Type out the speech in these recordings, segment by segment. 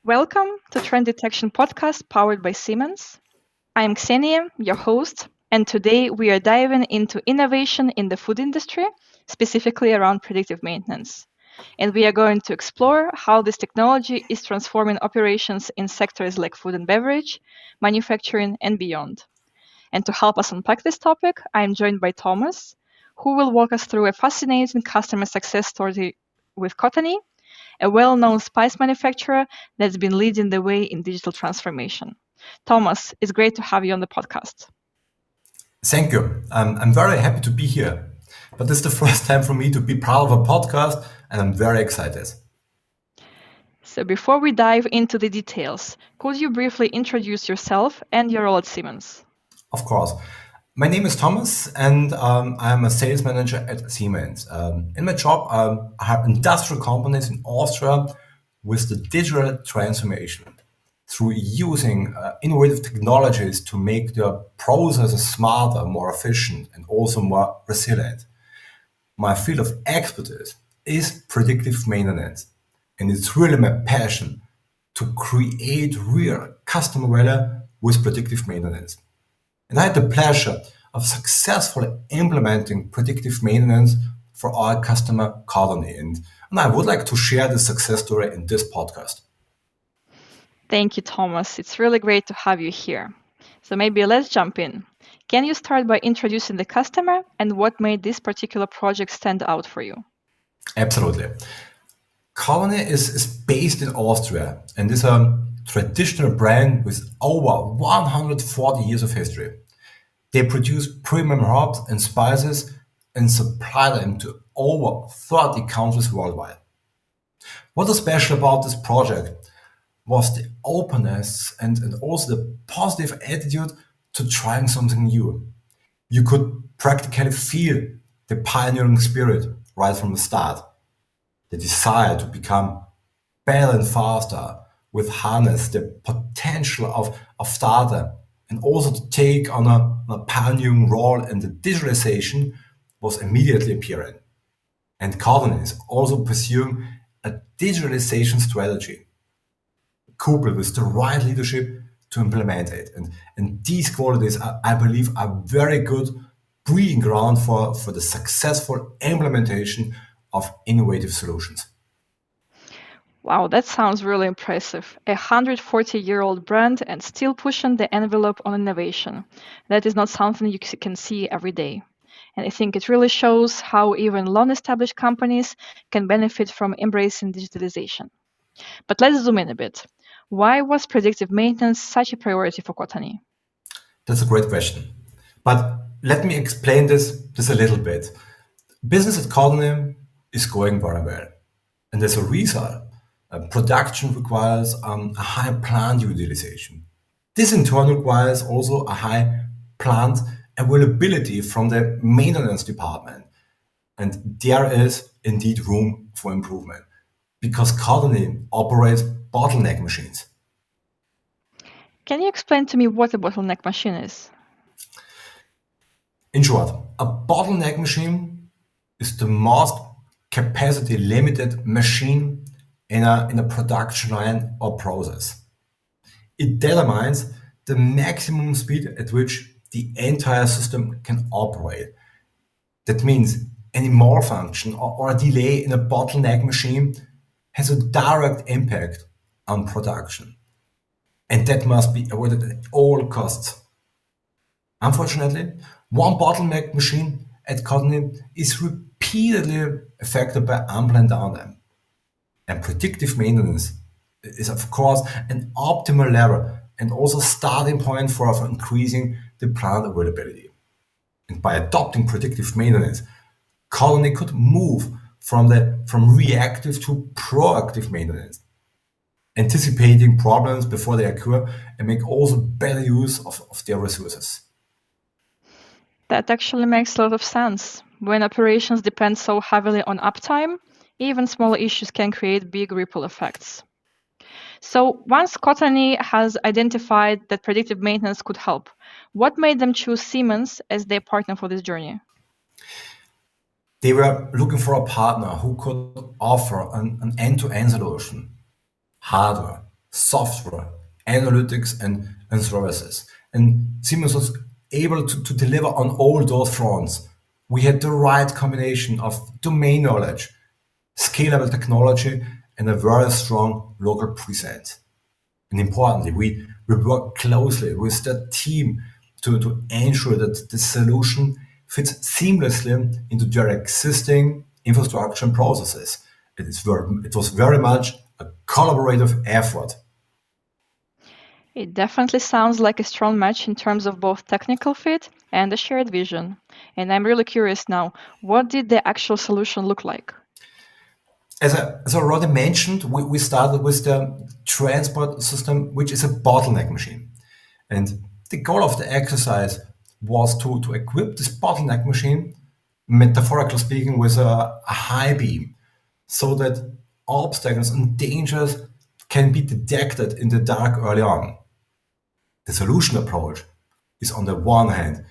Welcome to Trend Detection Podcast powered by Siemens. I'm Ksenia, your host, and today we are diving into innovation in the food industry, specifically around predictive maintenance. And we are going to explore how this technology is transforming operations in sectors like food and beverage, manufacturing, and beyond. And to help us unpack this topic, I'm joined by Thomas, who will walk us through a fascinating customer success story with Kotanyi, a well-known spice manufacturer that's been leading the way in digital transformation. Thomas, it's great to have you on the podcast. Thank you. I'm very happy to be here. But this is the first time for me to be part of a podcast, and I'm very excited. So before we dive into the details, could you briefly introduce yourself and your role at Siemens? Of course. My name is Thomas, and I'm a sales manager at Siemens. In my job, I have industrial companies in Austria with the digital transformation through using innovative technologies to make their processes smarter, more efficient, and also more resilient. My field of expertise is predictive maintenance, and it's really my passion to create real customer value with predictive maintenance. And I had the pleasure of successfully implementing predictive maintenance for our customer Kotányi. And I would like to share this success story in this podcast. Thank you, Thomas. It's really great to have you here. So maybe let's jump in. Can you start by introducing the customer and what made this particular project stand out for you? Absolutely. Kotányi is based in Austria and is a traditional brand with over 140 years of history. They produce premium herbs and spices and supply them to over 30 countries worldwide. What is special about this project was the openness and also the positive attitude to trying something new. You could practically feel the pioneering spirit right from the start, the desire to become better and faster with harness the potential of data and also to take on a pioneering role in the digitalization was immediately apparent. And Kotányi is also pursuing a digitalization strategy coupled with the right leadership to implement it. And these qualities, I believe, are very good breeding ground for the successful implementation of innovative solutions. Wow, that sounds really impressive. A 140-year-old brand and still pushing the envelope on innovation. That is not something you can see every day. And I think it really shows how even long-established companies can benefit from embracing digitalization. But let's zoom in a bit. Why was predictive maintenance such a priority for Kotányi? That's a great question. But let me explain this a little bit. Business at Kotányi is going very well. And as a result, production requires a high plant utilization. This in turn requires also a high plant availability from the maintenance department. And there is indeed room for improvement because Kotányi operates bottleneck machines. Can you explain to me what a bottleneck machine is? In short, a bottleneck machine is the most capacity limited machine in a production line or process. It determines the maximum speed at which the entire system can operate. That means any malfunction or a delay in a bottleneck machine has a direct impact on production. And that must be avoided at all costs. Unfortunately, one bottleneck machine at Kotányi is repeatedly affected by unplanned downtime. And predictive maintenance is, of course, an optimal level and also starting point for increasing the plant availability. And by adopting predictive maintenance, Kotányi could move from reactive to proactive maintenance, anticipating problems before they occur and make also better use of their resources. That actually makes a lot of sense. When operations depend so heavily on uptime, even small issues can create big ripple effects. So once Kotányi has identified that predictive maintenance could help, what made them choose Siemens as their partner for this journey? They were looking for a partner who could offer an end-to-end solution: hardware, software, analytics, and services. And Siemens was able to deliver on all those fronts. We had the right combination of domain knowledge, scalable technology, and a very strong local presence. And importantly, we work closely with the team to ensure that the solution fits seamlessly into their existing infrastructure and processes. It was very much a collaborative effort. It definitely sounds like a strong match in terms of both technical fit and a shared vision. And I'm really curious now, what did the actual solution look like? As I already mentioned, we started with the transport system, which is a bottleneck machine. And the goal of the exercise was to equip this bottleneck machine, metaphorically speaking, with a high beam so that obstacles and dangers can be detected in the dark early on. The solution approach is, on the one hand,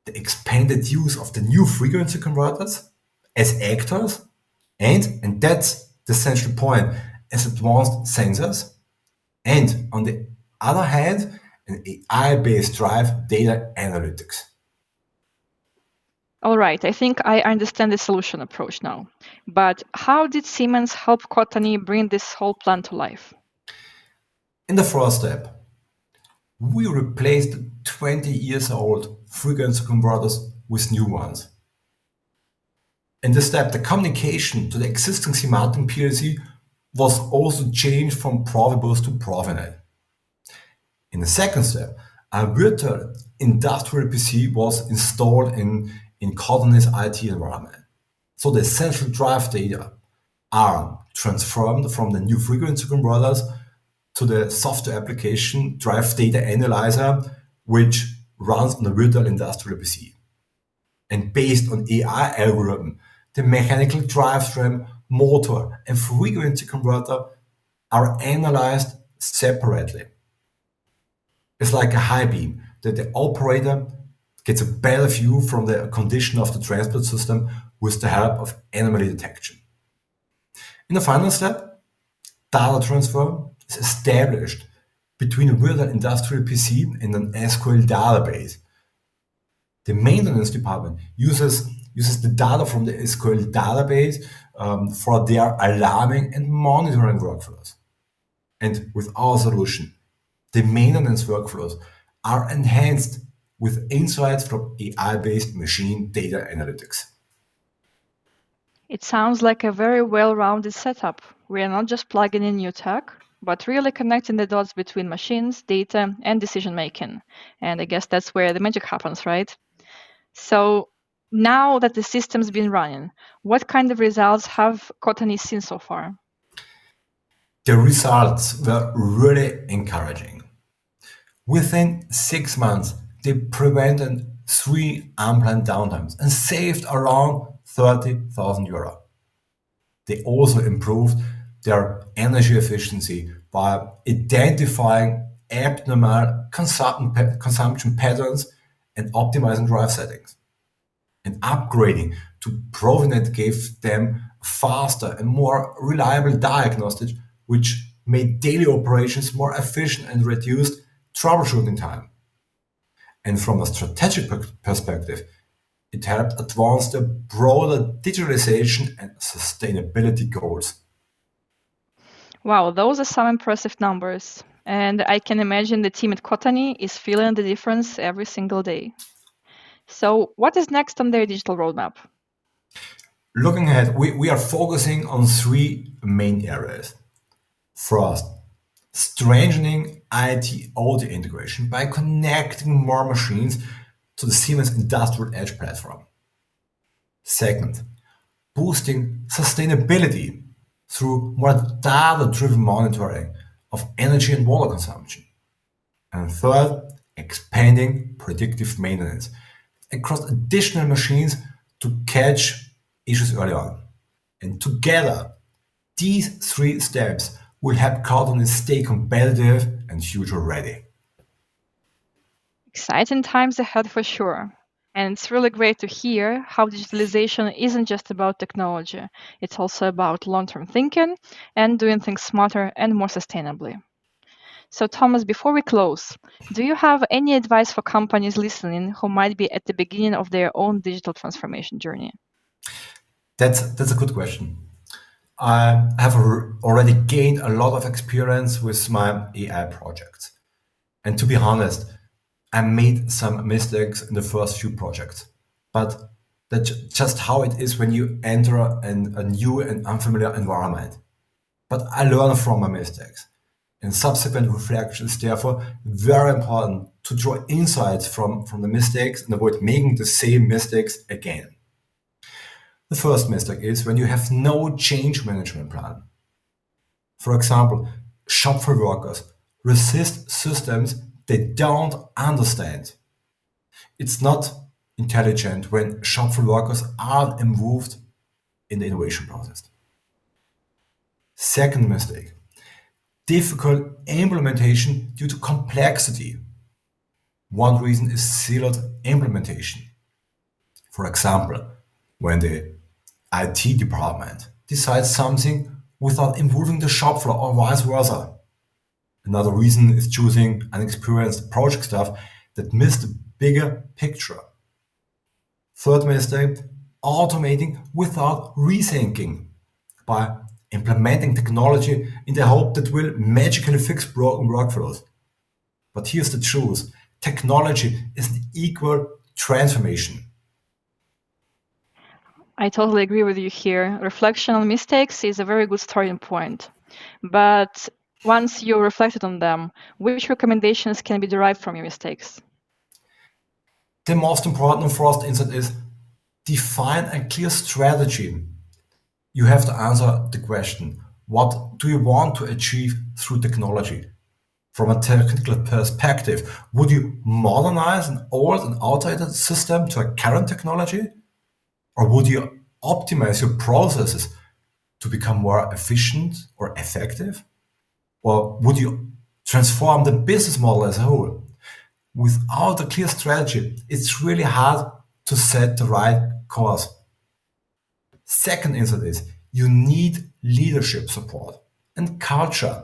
the expanded use of the new frequency converters as actors, and that's the central point, as advanced sensors, and on the other hand, an AI-based drive data analytics. All right, I think I understand the solution approach now. But how did Siemens help Kotányi bring this whole plan to life? In the first step, we replaced 20 years old frequency converters with new ones. In this step, the communication to the existing Siemens PLC was also changed from Profibus to Profinet. In the second step, a virtual industrial PC was installed in Kotány's IT environment. So the essential drive data are transformed from the new frequency converters to the software application drive data analyzer, which runs on the virtual industrial PC. And based on AI algorithm, the mechanical drivetrain, motor, and frequency converter are analyzed separately. It's like a high beam that the operator gets a better view from the condition of the transport system with the help of anomaly detection. In the final step, data transfer is established between a virtual industrial PC and an SQL database. The maintenance department uses the data from the SQL database for their alarming and monitoring workflows. And with our solution, the maintenance workflows are enhanced with insights from AI-based machine data analytics. It sounds like a very well-rounded setup. We are not just plugging in new tech, but really connecting the dots between machines, data, and decision making. And I guess that's where the magic happens, right? So now that the system's been running, what kind of results have Kotányi seen so far? The results were really encouraging. Within 6 months, they prevented 3 unplanned downtimes and saved around 30,000 euro. They also improved their energy efficiency by identifying abnormal consumption patterns and optimizing drive settings. And upgrading to Profinet gave them faster and more reliable diagnostics, which made daily operations more efficient and reduced troubleshooting time. And from a strategic perspective, it helped advance the broader digitalization and sustainability goals. Wow, those are some impressive numbers. And I can imagine the team at Kotányi is feeling the difference every single day. So, what is next on their digital roadmap? Looking ahead, we are focusing on three main areas. First, strengthening IT/OT integration by connecting more machines to the Siemens Industrial Edge platform. Second, boosting sustainability through more data-driven monitoring of energy and water consumption. And third, expanding predictive maintenance across additional machines to catch issues early on. And together, these three steps will help Kotányi stay competitive and future ready. Exciting times ahead for sure. And it's really great to hear how digitalization isn't just about technology, it's also about long term thinking and doing things smarter and more sustainably. So, Thomas, before we close, do you have any advice for companies listening who might be at the beginning of their own digital transformation journey? That's a good question. I have already gained a lot of experience with my AI projects. And to be honest, I made some mistakes in the first few projects. But that's just how it is when you enter a new and unfamiliar environment. But I learn from my mistakes. And subsequent reflection is therefore very important to draw insights from the mistakes and avoid making the same mistakes again. The first mistake is when you have no change management plan. For example, shop floor workers resist systems they don't understand. It's not intelligent when shop floor workers aren't involved in the innovation process. Second mistake, difficult implementation due to complexity. One reason is siloed implementation. For example, when the IT department decides something without involving the shop floor or vice versa. Another reason is choosing unexperienced project staff that miss the bigger picture. Third mistake, automating without rethinking by implementing technology in the hope that will magically fix broken workflows. But here's the truth. Technology is an equal transformation. I totally agree with you here. Reflection on mistakes is a very good starting point. But once you reflected on them, which recommendations can be derived from your mistakes? The most important first insight is define a clear strategy. You have to answer the question, what do you want to achieve through technology? From a technical perspective, would you modernize an old and outdated system to a current technology? Or would you optimize your processes to become more efficient or effective? Or would you transform the business model as a whole? Without a clear strategy, it's really hard to set the right course. Second insight is you need leadership support and culture.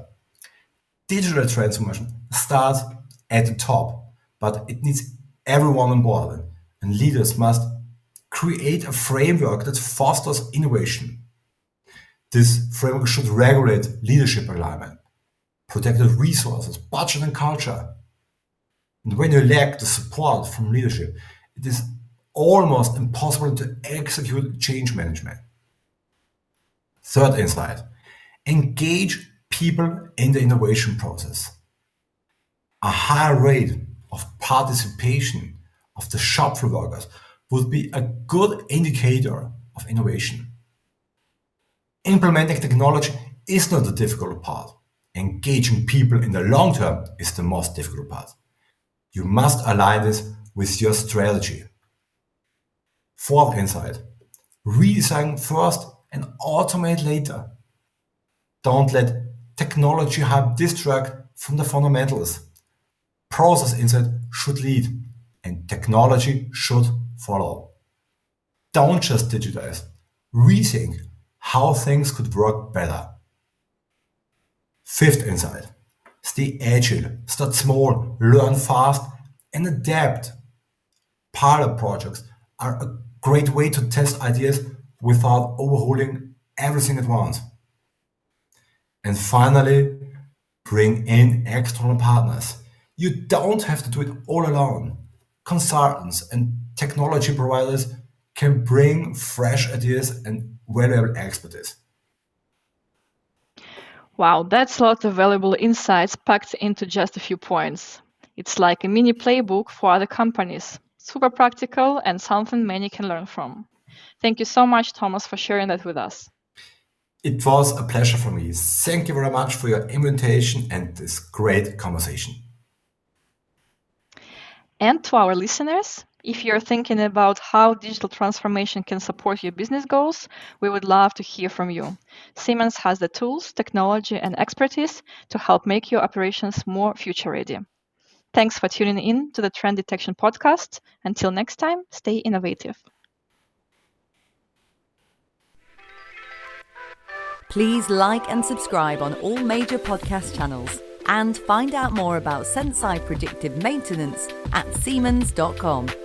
Digital transformation starts at the top, but it needs everyone on board. And leaders must create a framework that fosters innovation. This framework should regulate leadership alignment, protected resources, budget, and culture. And when you lack the support from leadership, it is almost impossible to execute change management. Third insight, engage people in the innovation process. A high rate of participation of the shop floor workers would be a good indicator of innovation. Implementing technology is not the difficult part. Engaging people in the long term is the most difficult part. You must align this with your strategy. Fourth insight, redesign first and automate later. Don't let technology hype distract from the fundamentals. Process insight should lead and technology should follow. Don't just digitize. Rethink how things could work better. Fifth insight, stay agile, start small, learn fast, and adapt. Pilot projects are a great way to test ideas without overhauling everything at once. And finally, bring in external partners. You don't have to do it all alone. Consultants and technology providers can bring fresh ideas and valuable expertise. Wow, that's a lot of valuable insights packed into just a few points. It's like a mini playbook for other companies. Super practical and something many can learn from. Thank you so much, Thomas, for sharing that with us. It was a pleasure for me. Thank you very much for your invitation and this great conversation. And to our listeners, if you're thinking about how digital transformation can support your business goals, we would love to hear from you. Siemens has the tools, technology, and expertise to help make your operations more future ready. Thanks for tuning in to the Trend Detection podcast. Until next time, stay innovative. Please like and subscribe on all major podcast channels. And find out more about Senseye Predictive Maintenance at Siemens.com.